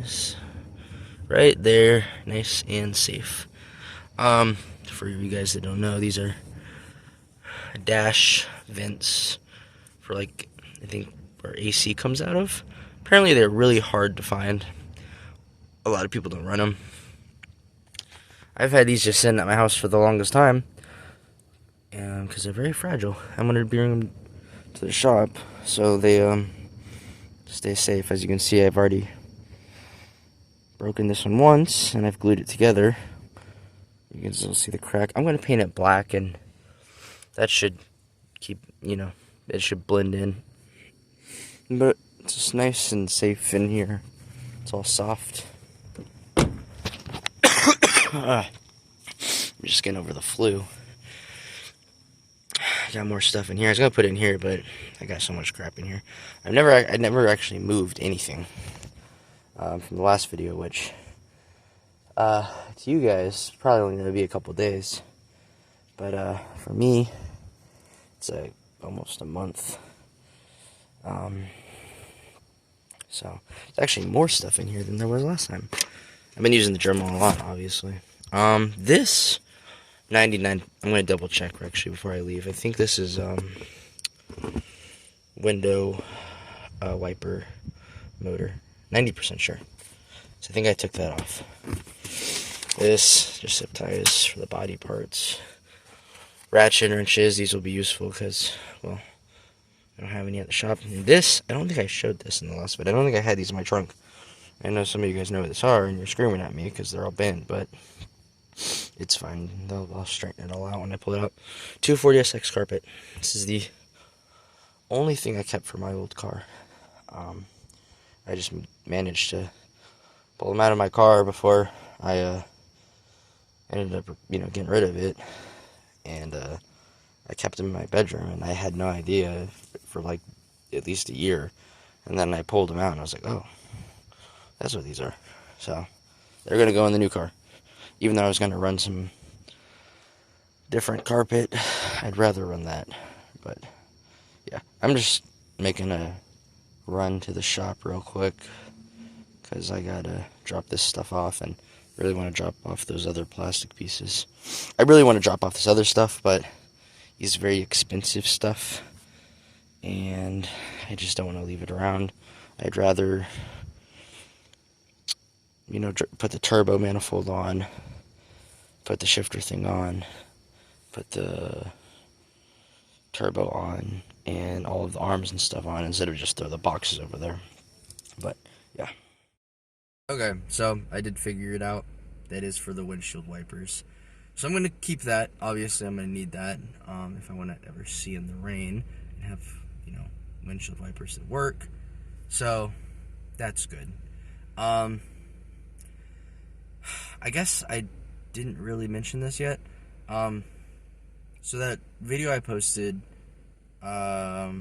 is right there, nice and safe. For you guys that don't know, these are dash vents for, like, I think where AC comes out of. Apparently they're really hard to find. A lot of people don't run them. I've had these just sitting at my house for the longest time, because they're very fragile. I'm going to bring them to the shop so they stay safe. As you can see, I've already broken this one once, and I've glued it together. You can still see the crack. I'm going to paint it black, and that should keep, it should blend in. But it's just nice and safe in here. It's all soft. I'm just getting over the flu. I got more stuff in here. I was gonna put it in here, but I got so much crap in here. I never actually moved anything from the last video, which to you guys probably only gonna be a couple days, but for me, it's almost a month. So there's actually more stuff in here than there was last time. I've been using the Dremel a lot, obviously. This 99. I'm gonna double check actually before I leave. I think this is window wiper motor. 90% sure. So I think I took that off. This just zip ties for the body parts. Ratchet wrenches. These will be useful because, well, I don't have any at the shop. And this, I don't think I showed this in the last video. I don't think I had these in my trunk. I know some of you guys know what this are, and you're screaming at me because they're all bent, but it's fine. I'll straighten it all out when I pull it up. 240SX carpet. This is the only thing I kept for my old car. I just managed to pull them out of my car before I ended up, getting rid of it, and I kept them in my bedroom, and I had no idea for like at least a year, and then I pulled them out, and I was like, oh, that's what these are. So they're gonna go in the new car. Even though I was gonna run some different carpet, I'd rather run that. But yeah, I'm just making a run to the shop real quick because I gotta drop this stuff off and really want to drop off those other plastic pieces. I really want to drop off this other stuff, but it's very expensive stuff, and I just don't want to leave it around. I'd rather, put the turbo manifold on, put the shifter thing on, put the turbo on, and all of the arms and stuff on, instead of just throw the boxes over there. But yeah. Okay, so I did figure it out. That is for the windshield wipers. So I'm going to keep that. Obviously, I'm going to need that if I want to ever see in the rain and have, windshield wipers that work. So that's good. I guess I didn't really mention this yet. So that video I posted, I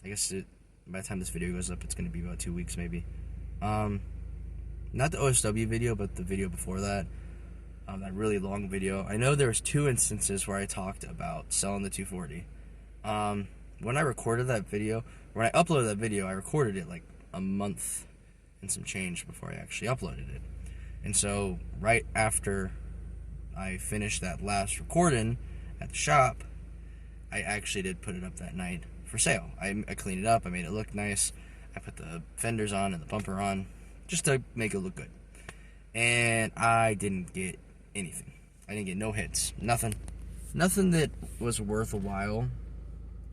guess by the time this video goes up, it's going to be about 2 weeks maybe. Not the OSW video, but the video before that. That really long video. I know there was 2 instances where I talked about selling the 240. When I recorded that video, when I uploaded that video, I recorded it like a month and some change before I actually uploaded it. And so right after I finished that last recording at the shop, I actually did put it up that night for sale. I cleaned it up, I made it look nice, I put the fenders on and the bumper on just to make it look good. And I didn't get anything. I didn't get no hits. Nothing that was worth a while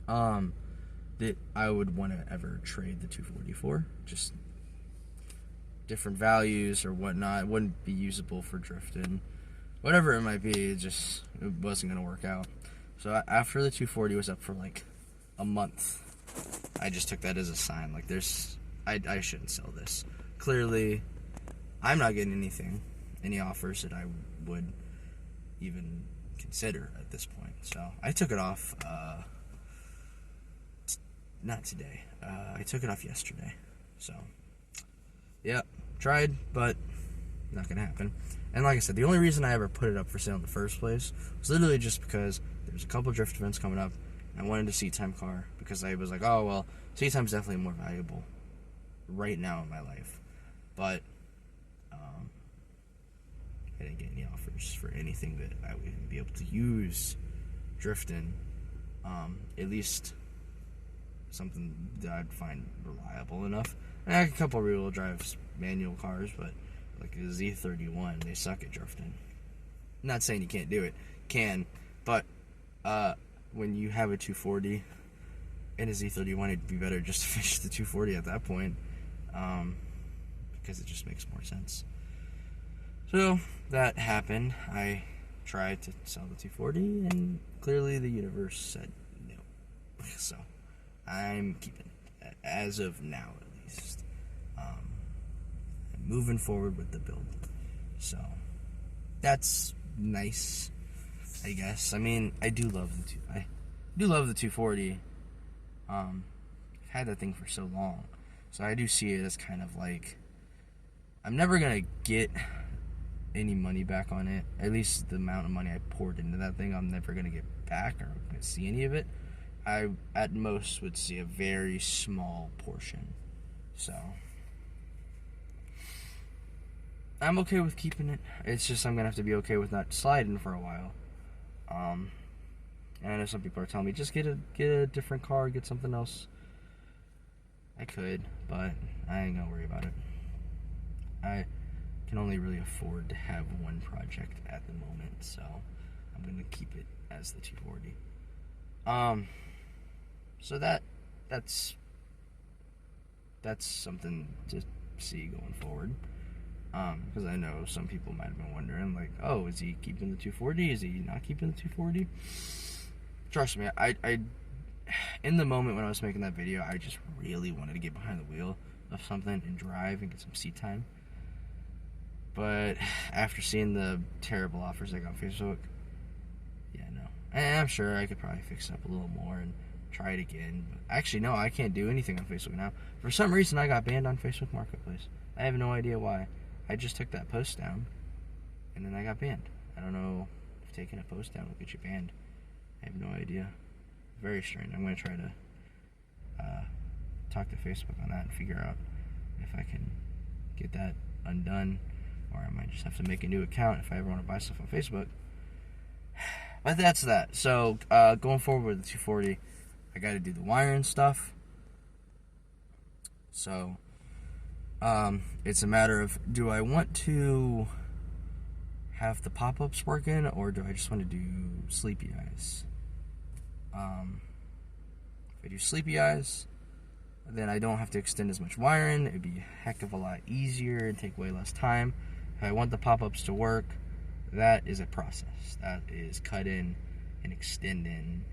that I would want to ever trade the 240 for. Just different values or whatnot. It wouldn't be usable for drifting. Whatever it might be, it wasn't going to work out. So after the 240 was up for like a month, I just took that as a sign. Like, I shouldn't sell this. Clearly, I'm not getting any offers that I would even consider at this point. So I took it off, not today. I took it off yesterday. So, yeah, tried, but not gonna happen. And like I said, the only reason I ever put it up for sale in the first place was literally just because there's a couple drift events coming up, and I wanted a seat time car because I was like, oh well, seat time's definitely more valuable right now in my life. but I didn't get any offers for anything that I would even be able to use drifting. At least something that I'd find reliable enough. I had a couple rear-wheel drive manual cars, but like a Z31, they suck at drifting. I'm not saying you can't do it, can, but when you have a 240 and a Z31, it'd be better just to finish the 240 at that point, because it just makes more sense. So that happened. I tried to sell the 240, and clearly the universe said no. So I'm keeping it, as of now at least. I'm moving forward with the build. So that's nice, I guess. I mean, I do love the 240. I've had that thing for so long, so I do see it as kind of like, I'm never gonna get any money back on it. At least the amount of money I poured into that thing, I'm never gonna get back or gonna see any of it. I at most would see a very small portion. So I'm okay with keeping it. It's just I'm gonna have to be okay with not sliding for a while. And I know some people are telling me, just get a different car, get something else. I could, but I ain't gonna worry about it. I can only really afford to have one project at the moment, so I'm gonna keep it as the 240. So that's something to see going forward. Because I know some people might have been wondering, like, oh, is he keeping the 240? Is he not keeping the 240? Trust me, I in the moment when I was making that video, I just really wanted to get behind the wheel of something and drive and get some seat time. But after seeing the terrible offers I got on Facebook, yeah, no. And I'm sure I could probably fix it up a little more and try it again. But actually, no, I can't do anything on Facebook now. For some reason, I got banned on Facebook Marketplace. I have no idea why. I just took that post down, and then I got banned. I don't know if taking a post down will get you banned. I have no idea. Very strange. I'm going to try to talk to Facebook on that and figure out if I can get that undone, or I might just have to make a new account if I ever want to buy stuff on Facebook. But that's that. So going forward with the 240, I got to do the wiring stuff. So it's a matter of, do I want to have the pop-ups working, or do I just want to do sleepy eyes? If I do sleepy eyes, then I don't have to extend as much wiring. It'd be a heck of a lot easier and take way less time. If I want the pop-ups to work, that is a process. That is cutting and extending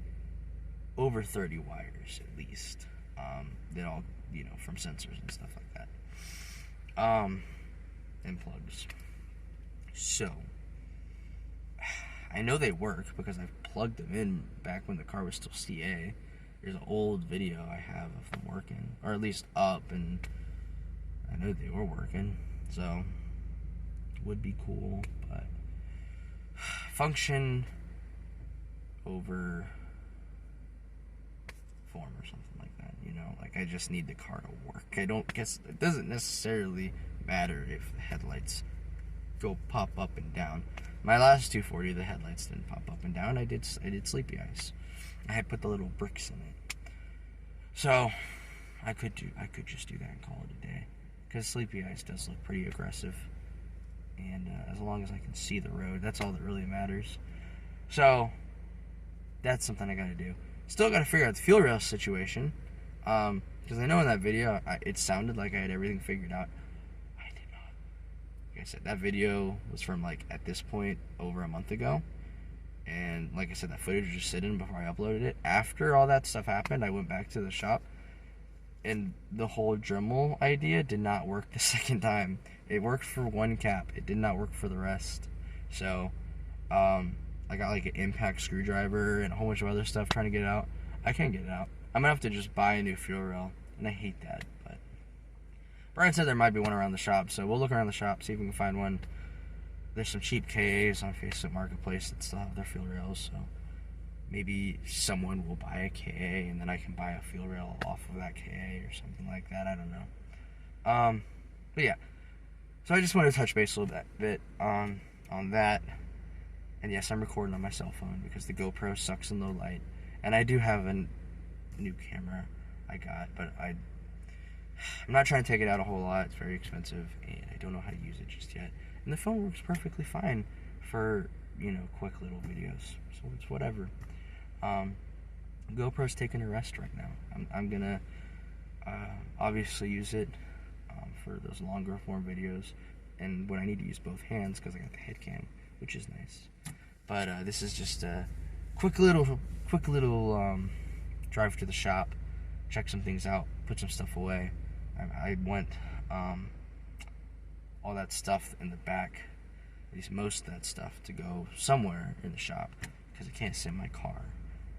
over 30 wires at least. That all, from sensors and stuff like that. And plugs. So I know they work because I've plugged them in back when the car was still CA. There's an old video I have of them working, or at least up, and I know they were working, so would be cool. But function over form or something like that, like I just need the car to work. I don't guess it doesn't necessarily matter if the headlights go pop up and down. My last 240, the headlights didn't pop up and down. I did sleepy eyes. I had put the little bricks in it, so I could just do that and call it a day, because sleepy eyes does look pretty aggressive, and as long as I can see the road, that's all that really matters. So that's something I got to do. Still got to figure out the fuel rail situation, because I know in that video it sounded like I had everything figured out. I did not. Like I said, that video was from, like, at this point, over a month ago. And like I said, that footage was just sitting before I uploaded it. After all that stuff happened, I went back to the shop, and the whole Dremel idea did not work the second time. It worked for one cap. It did not work for the rest. So I got like an impact screwdriver and a whole bunch of other stuff trying to get it out. I can't get it out. I'm gonna have to just buy a new fuel rail, and I hate that. But Brian said there might be one around the shop, so we'll look around the shop, see if we can find one. There's some cheap KAs on Facebook Marketplace that still have their fuel rails, so maybe someone will buy a KA, and then I can buy a fuel rail off of that KA or something like that. I don't know. But yeah, So I just wanted to touch base a little bit on that. And yes, I'm recording on my cell phone because the GoPro sucks in low light. And I do have a new camera I got, but I'm not trying to take it out a whole lot. It's very expensive, and I don't know how to use it just yet. And the phone works perfectly fine for, quick little videos. So it's whatever. GoPro's taking a rest right now. I'm gonna obviously use it for those longer form videos, and when I need to use both hands because I got the head cam, which is nice. But this is just a quick little drive to the shop, check some things out, put some stuff away. I want all that stuff in the back, at least most of that stuff, to go somewhere in the shop because it can't sit in my car,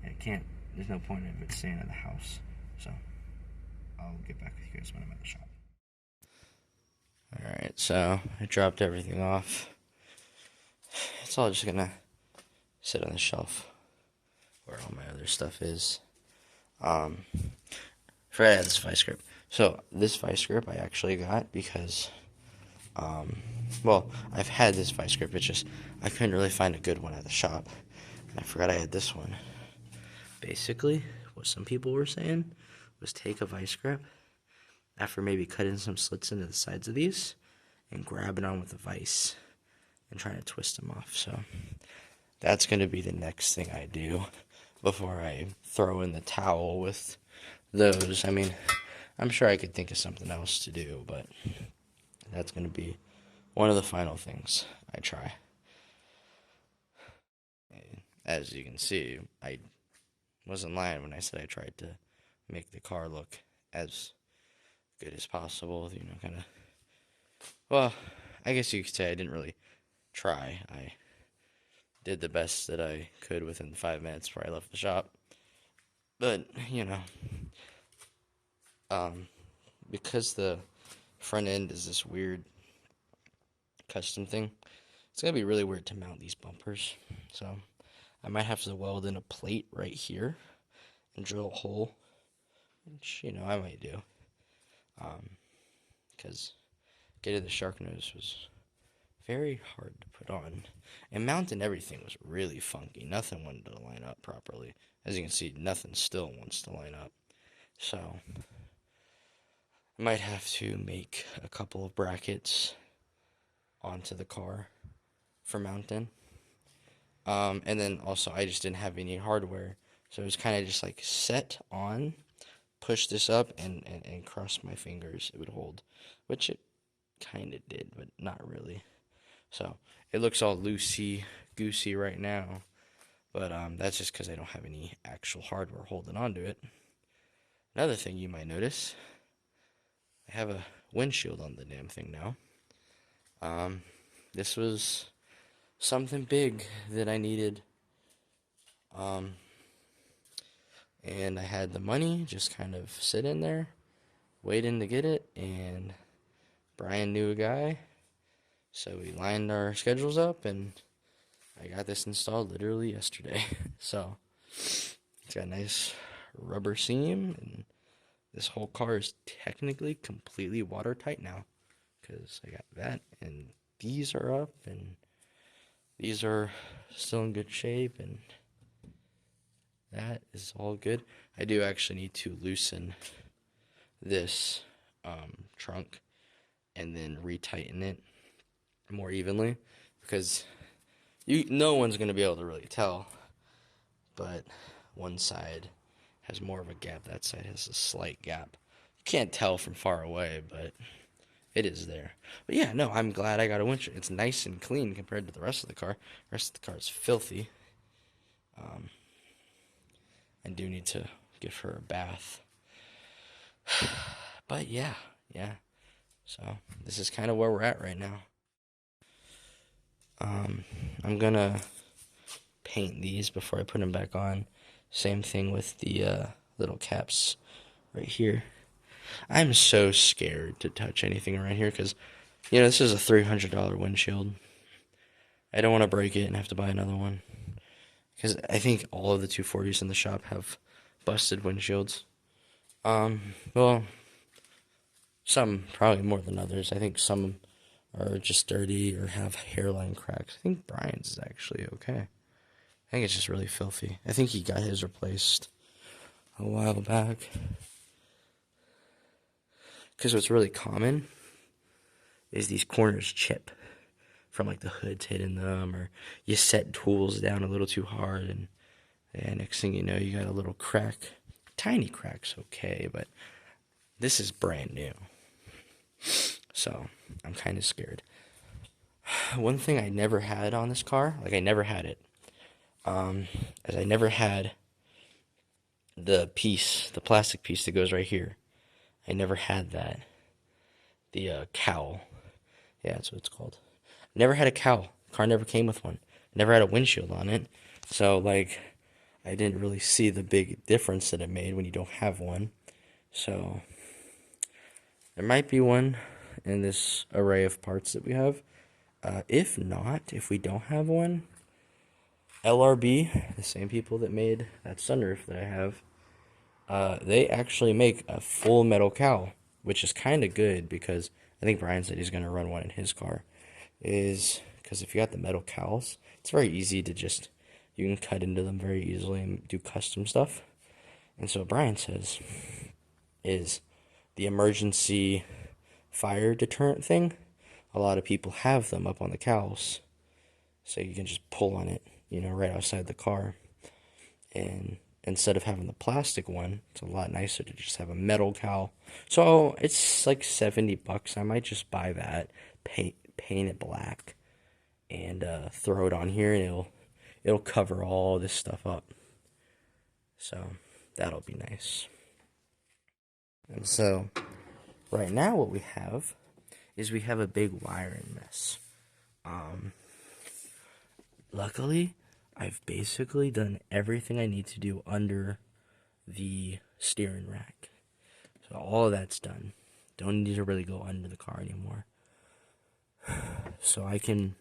and there's no point of it staying in the house. So I'll get back with you guys when I'm at the shop. Alright, so I dropped everything off. It's all just gonna sit on the shelf where all my other stuff is. Forgot I had this vice grip. So this vice grip I actually got because I've had this vice grip, it's just I couldn't really find a good one at the shop. And I forgot I had this one. Basically, what some people were saying was take a vice grip after maybe cutting some slits into the sides of these and grab it on with a vice and trying to twist them off. So that's going to be the next thing I do before I throw in the towel with those. I mean, I'm sure I could think of something else to do, but that's going to be one of the final things I try. As you can see, I wasn't lying when I said I tried to make the car look as good as possible, kind of. Well, I guess you could say I didn't really try. I did the best that I could within 5 minutes before I left the shop. But, because the front end is this weird custom thing, it's going to be really weird to mount these bumpers. So I might have to weld in a plate right here and drill a hole, which, I might do. Because getting the shark nose was very hard to put on. And mounting everything was really funky. Nothing wanted to line up properly. As you can see, nothing still wants to line up. So I might have to make a couple of brackets onto the car for mounting. And then also I just didn't have any hardware. So it was kind of just like set on, push this up, and cross my fingers. It would hold, which it kind of did, but not really. So it looks all loosey-goosey right now. But that's just because I don't have any actual hardware holding onto it. Another thing you might notice, I have a windshield on the damn thing now. This was something big that I needed. And I had the money just kind of sitting there, waiting to get it, and Brian knew a guy, so we lined our schedules up, and I got this installed literally yesterday. So it's got a nice rubber seam, and this whole car is technically completely watertight now, because I got that, and these are up, and these are still in good shape, and that is all good. I do actually need to loosen this trunk and then retighten it more evenly, because no one's going to be able to really tell, but one side has more of a gap. That side has a slight gap. You can't tell from far away, but it is there. But yeah, no, I'm glad I got a windshield. It's nice and clean compared to the rest of the car. The rest of the car is filthy. I do need to give her a bath. But yeah. So this is kind of where we're at right now. I'm gonna paint these before I put them back on. Same thing with the little caps right here. I'm so scared to touch anything around here because, this is a $300 windshield. I don't want to break it and have to buy another one, because I think all of the 240s in the shop have busted windshields. Well, some probably more than others. I think some are just dirty or have hairline cracks. I think Brian's is actually okay. I think it's just really filthy. I think he got his replaced a while back. Because what's really common is these corners chip from like the hood's hitting them, or you set tools down a little too hard, and next thing you know, you got a little crack. Tiny crack's okay, but this is brand new. So I'm kind of scared. One thing I never had on this car, like I never had it, as I never had the plastic piece that goes right here. I never had that. The cowl. Yeah, that's what it's called. Never had a cowl. Car never came with one. Never had a windshield on it. So, like, I didn't really see the big difference that it made when you don't have one. So, there might be one in this array of parts that we have. If not, if we don't have one, LRB, the same people that made that sunroof that I have, they actually make a full metal cowl, which is kind of good because I think Brian said he's going to run one in his car. Is because if you got the metal cowls, it's very easy to just, you can cut into them very easily and do custom stuff. And so what Brian says is the emergency fire deterrent thing, a lot of people have them up on the cowls, so you can just pull on it, right outside the car. And instead of having the plastic one, it's a lot nicer to just have a metal cowl. So it's like $70. I might just buy that, paint it black, and throw it on here, and it'll cover all this stuff up. So that'll be nice. And so right now what we have is we have a big wiring mess. Luckily, I've basically done everything I need to do under the steering rack. So all of that's done. Don't need to really go under the car anymore. So I can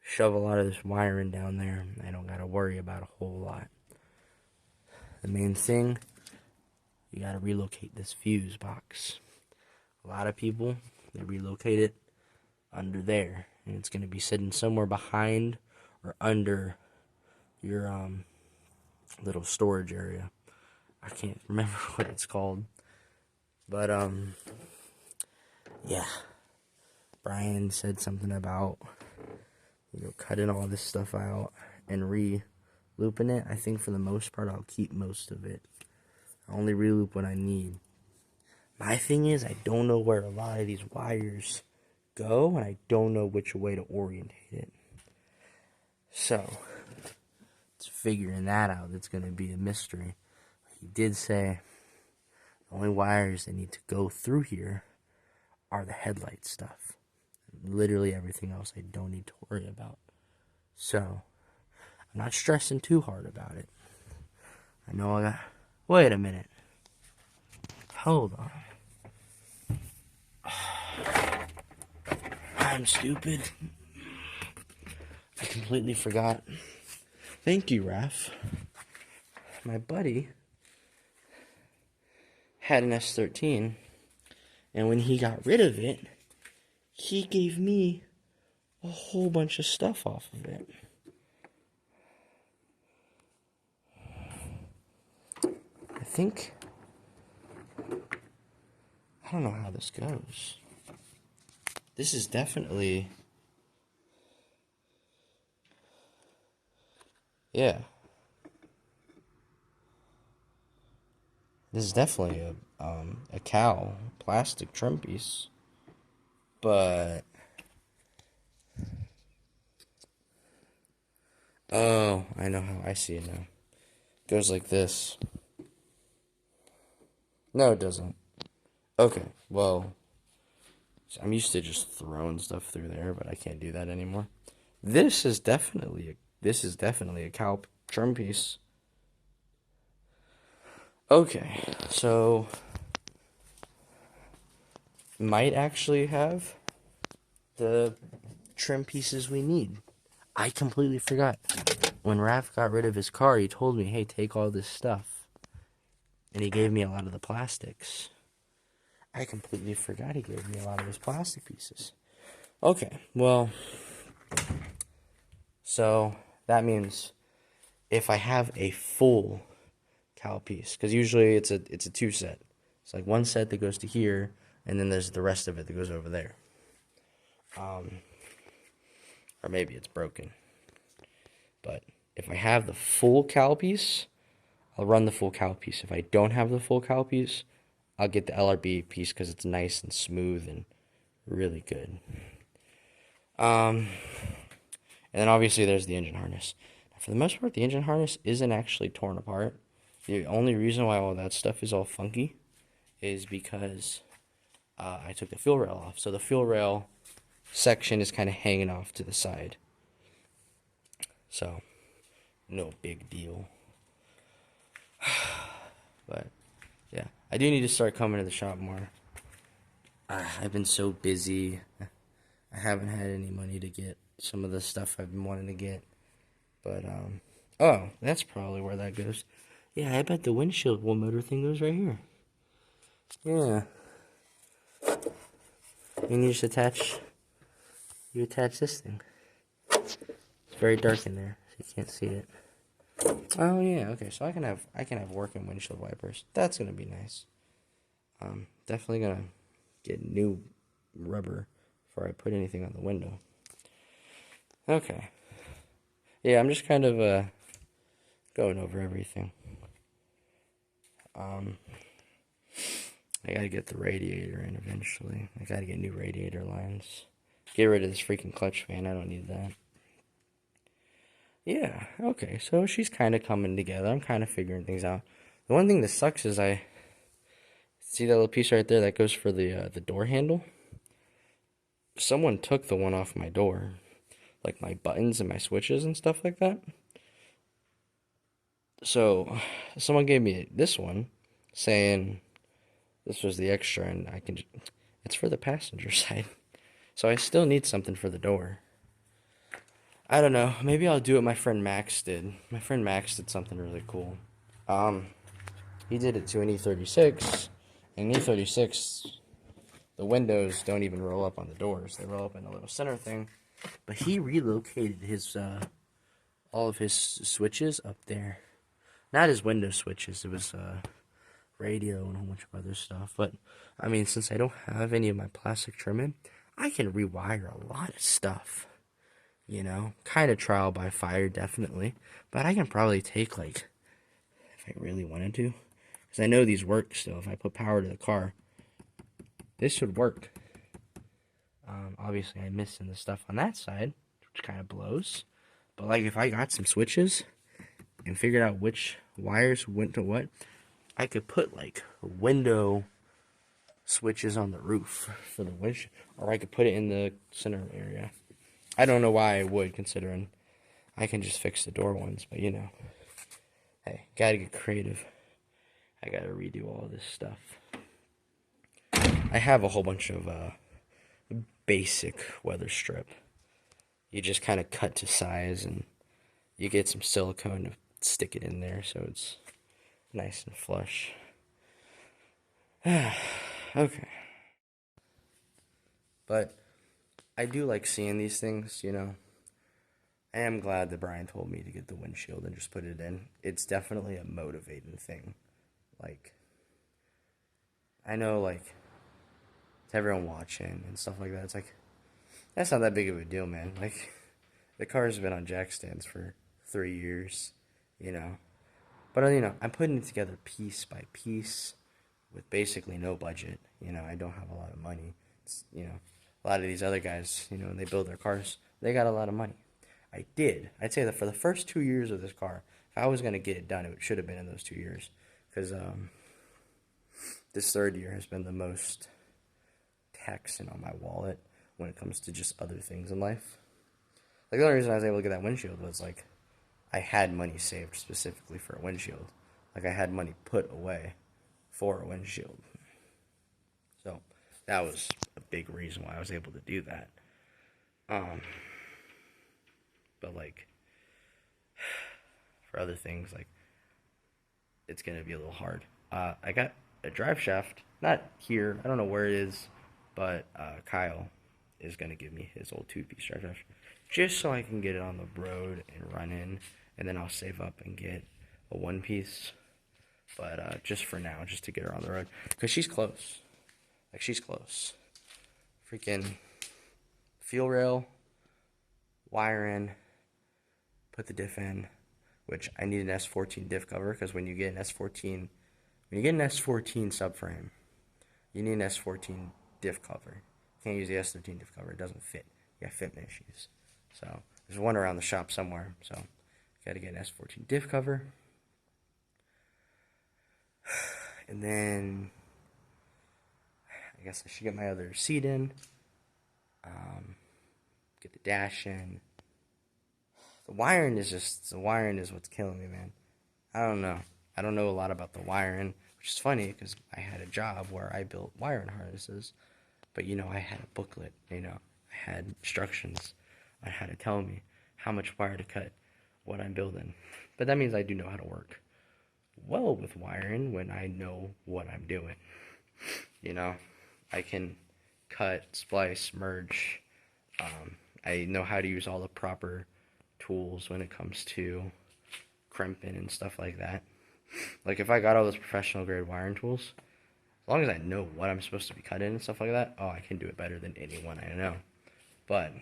shove a lot of this wiring down there. I don't got to worry about a whole lot. The main thing, you got to relocate this fuse box. A lot of people, they relocate it under there. And it's going to be sitting somewhere behind or under your little storage area. I can't remember what it's called. But, yeah. Brian said something about, cutting all this stuff out and re-looping it. I think for the most part, I'll keep most of it. I only re-loop what I need. My thing is, I don't know where a lot of these wires go, and I don't know which way to orientate it. So, it's figuring that out. That's going to be a mystery. He did say the only wires that need to go through here are the headlight stuff. Literally everything else I don't need to worry about. So, I'm not stressing too hard about it. I know I got... Wait a minute. Hold on. I'm stupid. I completely forgot. Thank you, Raph. My buddy had an S13, and when he got rid of it, he gave me a whole bunch of stuff off of it. I don't know how this goes. This is definitely, yeah. This is definitely a cowl, plastic trim piece. But, oh, I know how I see it now. It goes like this. No, it doesn't. Okay, well, I'm used to just throwing stuff through there, but I can't do that anymore. This is definitely a cowl trim piece. Okay, so might actually have the trim pieces we need. I completely forgot. When Raph got rid of his car, he told me, hey, take all this stuff. And he gave me a lot of the plastics. I completely forgot he gave me a lot of his plastic pieces. Okay, well, so that means if I have a full cowl piece, because usually it's a two set. It's like one set that goes to here, and then there's the rest of it that goes over there. Or maybe it's broken. But if I have the full cowl piece, I'll run the full cowl piece. If I don't have the full cowl piece, I'll get the LRB piece because it's nice and smooth and really good. And then obviously there's the engine harness. Now, for the most part, the engine harness isn't actually torn apart. The only reason why all that stuff is all funky is because I took the fuel rail off. So the fuel rail section is kind of hanging off to the side. So, no big deal. But, yeah. I do need to start coming to the shop more. I've been so busy. I haven't had any money to get some of the stuff I've been wanting to get. But, oh, that's probably where that goes. Yeah, I bet the windshield wall motor thing goes right here. Yeah. And you just attach this thing. It's very dark in there, so you can't see it. Oh yeah, okay, so I can have working windshield wipers. That's gonna be nice. Definitely gonna get new rubber before I put anything on the window. Okay. Yeah, I'm just kind of going over everything. I gotta get the radiator in eventually. I gotta get new radiator lines. Get rid of this freaking clutch fan. I don't need that. Yeah, okay, so she's kind of coming together. I'm kind of figuring things out. The one thing that sucks is I see that little piece right there that goes for the door handle. Someone took the one off my door, like my buttons and my switches and stuff like that. So someone gave me this one, saying this was the extra, and it's for the passenger side. So I still need something for the door. I don't know. Maybe I'll do what my friend Max did. My friend Max did something really cool. He did it to an E36. And E36, the windows don't even roll up on the doors. They roll up in a little center thing. But he relocated his all of his switches up there. Not his window switches. It was radio and a whole bunch of other stuff. But I mean, since I don't have any of my plastic trim in, I can rewire a lot of stuff. You know, kind of trial by fire, definitely. But I can probably take, like, if I really wanted to. Because I know these work still. If I put power to the car, this should work. Obviously, I'm missing the stuff on that side, which kind of blows. But, like, if I got some switches and figured out which wires went to what, I could put, like, window switches on the roof for the windshield. Or I could put it in the center area. I don't know why I would, considering I can just fix the door ones, but you know. Hey, gotta get creative. I gotta redo all this stuff. I have a whole bunch of basic weather strip. You just kind of cut to size and you get some silicone to stick it in there so it's nice and flush. Okay. But I do like seeing these things, you know. I am glad that Brian told me to get the windshield and just put it in. It's definitely a motivating thing. Like, I know, like, to everyone watching and stuff like that, it's like, that's not that big of a deal, man. Like, the car's been on jack stands for 3 years, you know. But, you know, I'm putting it together piece by piece with basically no budget. You know, I don't have a lot of money. It's, you know, a lot of these other guys, you know, when they build their cars, they got a lot of money. I'd say that for the first 2 years of this car, if I was going to get it done, it should have been in those 2 years. Because this third year has been the most taxing on my wallet when it comes to just other things in life. Like, the only reason I was able to get that windshield was, like, I had money saved specifically for a windshield. Like, I had money put away for a windshield. So, that was a big reason why I was able to do that. But, like, for other things, like, it's going to be a little hard. I got a drive shaft, not here, I don't know where it is, but Kyle, is going to give me his old two-piece drive just so I can get it on the road and run in, and then I'll save up and get a one-piece. But just for now, just to get her on the road, because she's close. Like, she's close. Freaking fuel rail, wire in, put the diff in, which I need an S14 diff cover, because when you get an S14 subframe, you need an S14 diff cover. You can't use the S13 diff cover. It doesn't fit. You got fitment issues. So there's one around the shop somewhere. So got to get an S14 diff cover. And then I guess I should get my other seat in. Get the dash in. The wiring is what's killing me, man. I don't know. I don't know a lot about the wiring, which is funny because I had a job where I built wiring harnesses. But, I had a booklet, I had instructions on how to tell me how much wire to cut, what I'm building. But that means I do know how to work well with wiring when I know what I'm doing. I can cut, splice, merge. I know how to use all the proper tools when it comes to crimping and stuff like that. Like, if I got all those professional grade wiring tools, as long as I know what I'm supposed to be cutting and stuff like that, I can do it better than anyone I know. But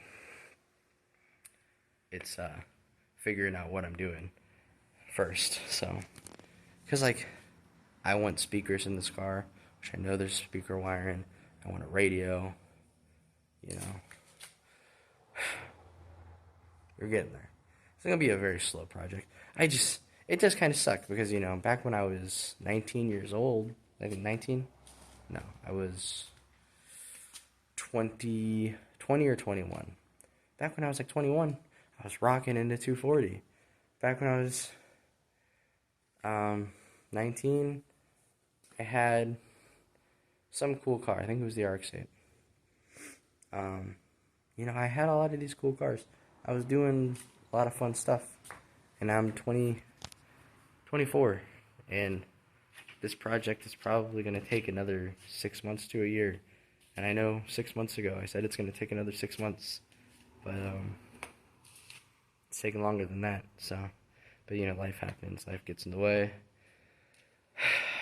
it's figuring out what I'm doing first. So, because, like, I want speakers in this car, which I know there's speaker wiring. I want a radio, We're getting there. It's going to be a very slow project. It just kind of sucked because, back when I was 19 years old, I think 19? No, I was 20 or 21. Back when I was like 21, I was rocking into 240. Back when I was 19, I had some cool car. I think it was the RX-8. I had a lot of these cool cars. I was doing a lot of fun stuff. And I'm 24. And this project is probably going to take another 6 months to a year. And I know 6 months ago I said it's going to take another 6 months. But it's taking longer than that. So, but life happens. Life gets in the way.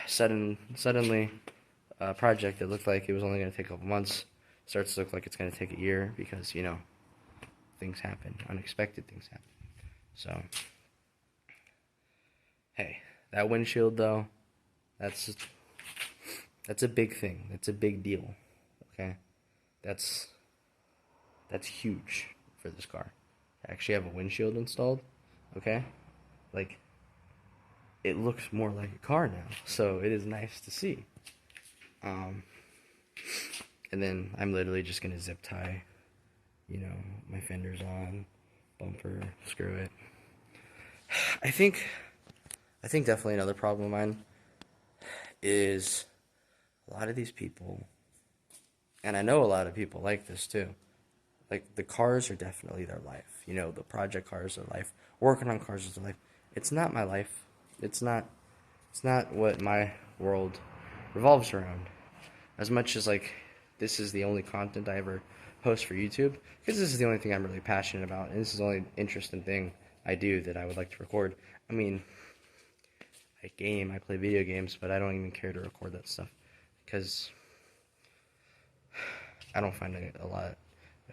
Suddenly, a project that looked like it was only going to take a couple months starts to look like it's going to take a year because, things happen. Unexpected things happen. So, hey, that windshield, though, that's a big thing. That's a big deal, okay? That's huge for this car. I actually have a windshield installed, okay? Like, it looks more like a car now, so it is nice to see. And then I'm literally just going to zip tie, my fenders on, bumper, screw it. I think definitely another problem of mine is a lot of these people, and I know a lot of people like this too, like the cars are definitely their life. The project cars are life. Working on cars is their life. It's not my life. It's not what my world revolves around. As much as, like, this is the only content I ever post for YouTube, because this is the only thing I'm really passionate about, and this is the only interesting thing I do that I would like to record. I mean, I play video games, but I don't even care to record that stuff, because I don't find a lot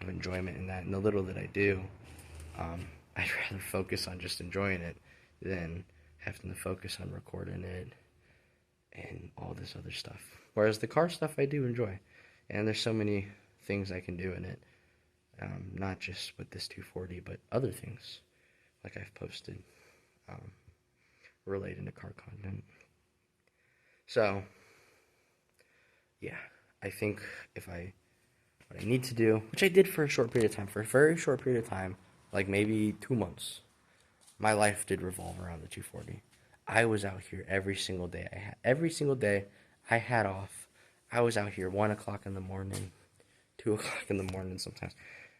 of enjoyment in that, and the little that I do, I'd rather focus on just enjoying it than having to focus on recording it and all this other stuff. Whereas the car stuff I do enjoy, and there's so many things I can do in it, not just with this 240, but other things like I've posted related to car content. So, yeah, I think what I need to do, which I did for a short period of time, for a very short period of time, like maybe 2 months, my life did revolve around the 240. I was out here every single day. Every single day I had off, I was out here 1 o'clock in the morning, 2 o'clock in the morning sometimes,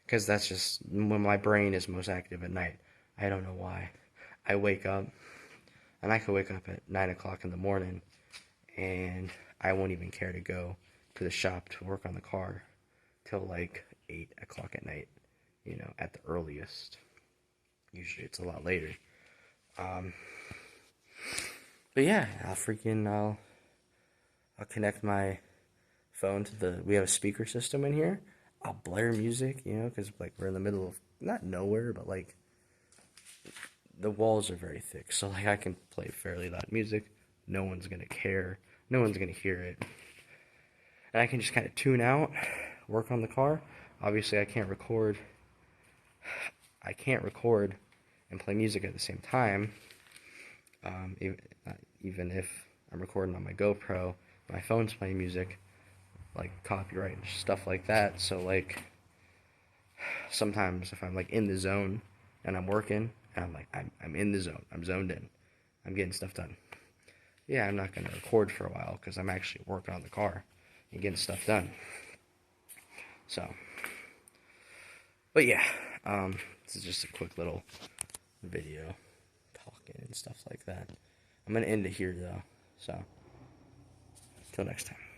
because that's just when my brain is most active at night. I don't know why. I wake up, and I could wake up at 9 o'clock in the morning, and I won't even care to go to the shop to work on the car till like 8 o'clock at night, you know, at the earliest. Usually it's a lot later. But yeah, I'll connect my phone to we have a speaker system in here. I'll blare music, you know, because like we're in the middle of, not nowhere, but like the walls are very thick, so like I can play fairly loud music. No one's gonna care. No one's gonna hear it. And I can just kind of tune out, work on the car. Obviously, I can't record. And play music at the same time. Even if I'm recording on my GoPro, my phone's playing music, like copyright and stuff like that. So like sometimes if I'm like in the zone and I'm working and I'm like I'm in the zone, I'm zoned in, I'm getting stuff done. Yeah, I'm not gonna record for a while because I'm actually working on the car and getting stuff done. So, but yeah, this is just a quick little video talking and stuff like that. I'm gonna end it here though. So, until next time.